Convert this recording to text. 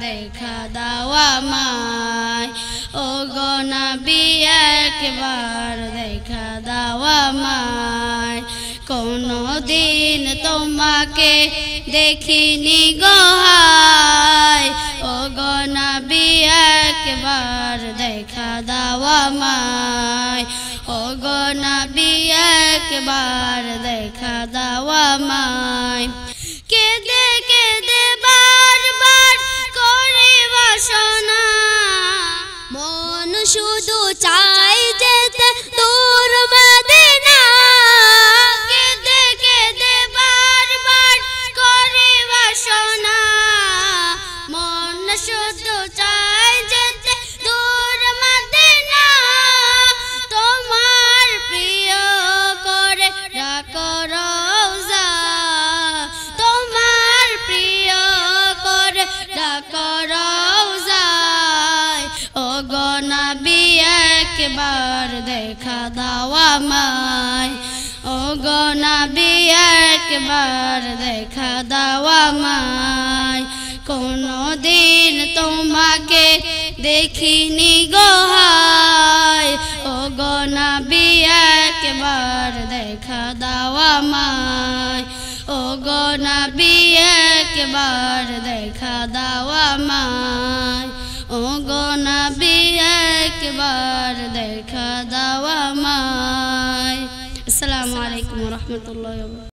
দেখা দাও আমায় ও গো নবী একবার দেখা দাও আমায় কোনো দিন তোমাকে দেখিনি গো হায় ও গো নবী একবার দেখা দাও আমায় ও গো নবী একবার দেখা দাও আমায় কেঁদে কেঁদে বারবার করে বাসনা মন শুধু চাই যেতে দূর মদিনা কেঁদে কেঁদে বারবার করে বাসনা মন শুধু চাই যেতে দূর মদিনা তোমার প্রিয় করে রাখো রওজা তোমার প্রিয় করে রাখো রওজায় ও গো নবী একবার দেখা দাও আমায় ও গো নবী একবার দেখা দাও আমায় কোনো দিন তোমাকে দেখিনি গো হায় ও গো নবী একবার দেখা দাও আমায় ও গো নবী একবার দেখা দাও আমায় ও গো নবী একবার দেখা দাও আমায়। আসসালামু আলাইকুম ওয়া রাহমাতুল্লাহি ওয়া বারাকাতুহু।